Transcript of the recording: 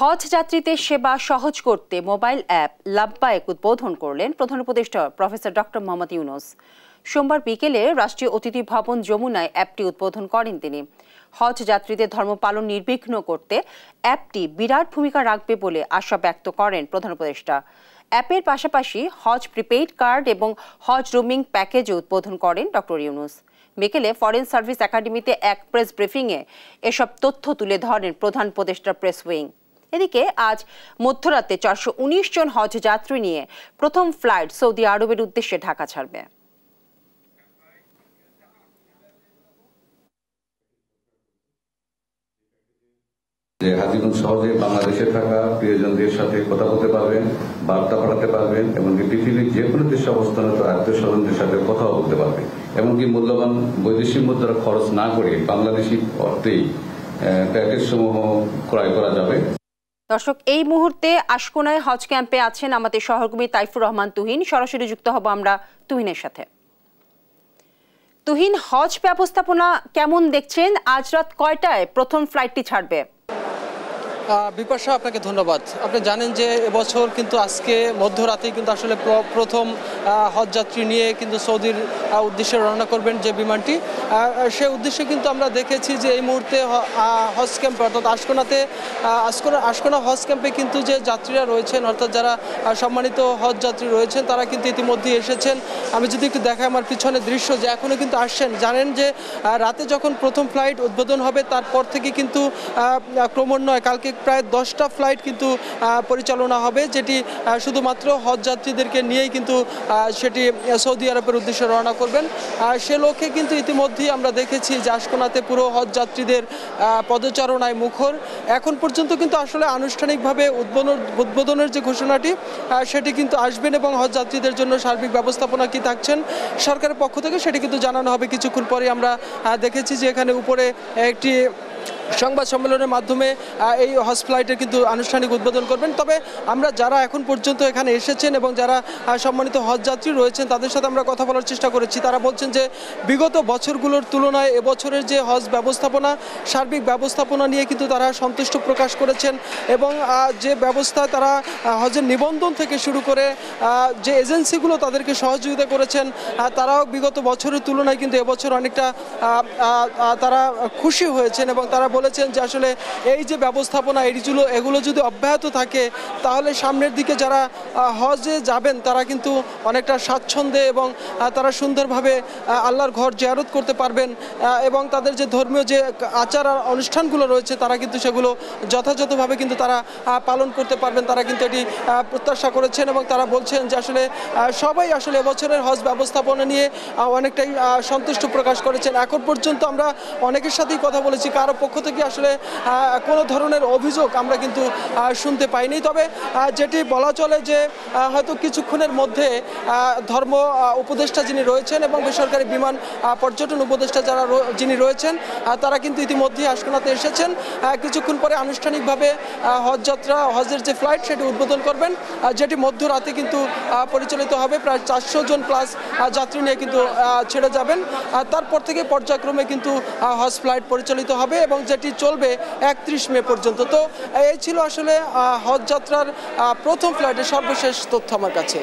হজ যাত্রীদের সেবা সহজ করতে মোবাইল অ্যাপ লাব্বায়েক উদ্বোধন করলেন প্রধান উপদেষ্টা প্রফেসর ডক্টর মোহাম্মদ ইউনূস। সোমবার বিকেলে রাষ্ট্রীয় অতিথি ভবন যমুনায় অ্যাপটি উদ্বোধন করেন তিনি। হজ যাত্রীদের ধর্ম পালন নির্বিঘ্ন করতে অ্যাপটি বিরাট ভূমিকা রাখবে বলে আশা ব্যক্ত করেন প্রধান উপদেষ্টা। অ্যাপের পাশাপাশি হজ প্রিপেইড কার্ড এবং হজ রোমিং প্যাকেজও উদ্বোধন করেন ডক্টর ইউনূস। বিকেলে ফরেন সার্ভিস একাডেমিতে এক প্রেস ব্রিফিংয়ে এসব তথ্য তুলে ধরেন প্রধান উপদেষ্টার প্রেস উইং। এদিকে আজ মধ্যরাতে 419 জন হজ যাত্রী নিয়ে প্রথম ফ্লাইট সৌদি আরবের উদ্দেশ্যে ঢাকা ছাড়বে। হাজীগণ সহজে বাংলাদেশে থাকা প্রিয়জনদের সাথে কথা বলতে পারবেন, বার্তা পাঠাতে পারবেন, এমনকি পৃথিবীর যে কোনো দেশে অবস্থানরত আত্মীয় স্বজনদের সাথে কথাও বলতে পারবেন, এমনকি মূল্যবান বৈদেশিক মুদ্রা খরচ না করে বাংলাদেশি অর্থেই প্যাকেজ সমূহ ক্রয় করা যাবে। দর্শক, এই মুহূর্তে আশকোনায় হজ ক্যাম্পে আছেন আমাদের সহকর্মী তাইফুর রহমান তুহিন। সরাসরি যুক্ত হব আমরা তুহিনের সাথে। তুহিন, হজ ব্যবস্থাপনা কেমন দেখছেন? আজ রাত কয়টায় প্রথম ফ্লাইটটি ছাড়বে? বিপাশা, আপনাকে ধন্যবাদ। আপনি জানেন যে এবছর কিন্তু আজকে মধ্যরাতেই কিন্তু আসলে প্রথম হজ যাত্রী নিয়ে কিন্তু সৌদির উদ্দেশ্যে রওনা করবেন যে বিমানটি, সে উদ্দেশ্যে কিন্তু আমরা দেখেছি যে এই মুহূর্তে হজ ক্যাম্পে অর্থাৎ আশকোনা হজ ক্যাম্পে কিন্তু যে যাত্রীরা রয়েছেন, অর্থাৎ যারা সম্মানিত হজ যাত্রী রয়েছেন, তারা কিন্তু ইতিমধ্যে এসেছেন। আমি যদি একটু দেখাই আমার পিছনে দৃশ্য, যে এখনও কিন্তু আসছেন। জানেন যে রাতে যখন প্রথম ফ্লাইট উদ্বোধন হবে তারপর থেকে কিন্তু ক্রমান্বয়ে কালকে প্রায় 10টা ফ্লাইট কিন্তু পরিচালনা হবে, যেটি শুধুমাত্র হজ যাত্রীদেরকে নিয়েই কিন্তু সেটি সৌদি আরবের উদ্দেশ্যে রওনা করবেন। সে লক্ষ্যে কিন্তু ইতিমধ্যেই আমরা দেখেছি যে আশকোনাতে পুরো হজ যাত্রীদের পদচারণায় মুখর। এখন পর্যন্ত কিন্তু আসলে আনুষ্ঠানিকভাবে উদ্বোধনের যে ঘোষণাটি সেটি কিন্তু আসবেন এবং হজ যাত্রীদের জন্য সার্বিক ব্যবস্থাপনা কি থাকছেন সরকারের পক্ষ থেকে সেটি কিন্তু জানানো হবে কিছুক্ষণ পরে। আমরা দেখেছি যে এখানে উপরে একটি সংবাদ সম্মেলনের মাধ্যমে এই হজ ফ্লাইটের কিন্তু আনুষ্ঠানিক উদ্বোধন করবেন। তবে আমরা যারা এখন পর্যন্ত এখানে এসেছেন এবং যারা সম্মানিত হজ যাত্রী রয়েছেন তাদের সাথে আমরা কথা বলার চেষ্টা করেছি। তারা বলছেন যে বিগত বছরগুলোর তুলনায় এবছরের যে হজ ব্যবস্থাপনা, সার্বিক ব্যবস্থাপনা নিয়ে কিন্তু তারা সন্তুষ্ট প্রকাশ করেছেন এবং যে ব্যবস্থা তারা হজের নিবন্ধন থেকে শুরু করে যে এজেন্সিগুলো তাদেরকে সহযোগিতা করেছেন, তারাও বিগত বছরের তুলনায় কিন্তু এবছর অনেকটা তারা খুশি হয়েছেন এবং তারা বলেছেন যে আসলে এই যে ব্যবস্থাপনা এগুলো যদি অব্যাহত থাকে তাহলে সামনের দিকে যারা হজে যাবেন তারা কিন্তু অনেকটা স্বাচ্ছন্দ্যে এবং তারা সুন্দরভাবে আল্লাহর ঘর জিয়ারত করতে পারবেন এবং তাদের যে ধর্মীয় যে আচার অনুষ্ঠানগুলো রয়েছে তারা কিন্তু সেগুলো যথাযথভাবে কিন্তু তারা পালন করতে পারবেন। তারা কিন্তু এটি প্রত্যাশা করেছেন এবং তারা বলছেন যে আসলে সবাই আসলে এবছরের হজ ব্যবস্থাপনা নিয়ে অনেকটাই সন্তুষ্ট প্রকাশ করেছেন। এখন পর্যন্ত আমরা অনেকের সাথেই কথা বলেছি, কারো পক্ষ থেকে আসলে কোনো ধরনের অভিযোগ আমরা কিন্তু শুনতে পাইনি। তবে যেটি বলা চলে যে হয়তো কিছুক্ষণের মধ্যে ধর্ম উপদেষ্টা যিনি রয়েছেন এবং বেসরকারি বিমান পর্যটন উপদেষ্টা যিনি রয়েছেন তারা কিন্তু ইতিমধ্যেই আশকোনাতে এসেছেন। কিছুক্ষণ পরে আনুষ্ঠানিকভাবে হজের যে ফ্লাইট সেটি উদ্বোধন করবেন, যেটি মধ্যরাতে কিন্তু পরিচালিত হবে। প্রায় 400 জন প্লাস যাত্রী নিয়ে কিন্তু ছেড়ে যাবেন। তারপর থেকে পর্যায়ক্রমে কিন্তু হজ ফ্লাইট পরিচালিত হবে এবং যেটি চলবে 31 মে পর্যন্ত। তো এই ছিল আসলে হজ যাত্রার প্রথম ফ্লাইটের সর্বশেষ তথ্য আমার কাছে।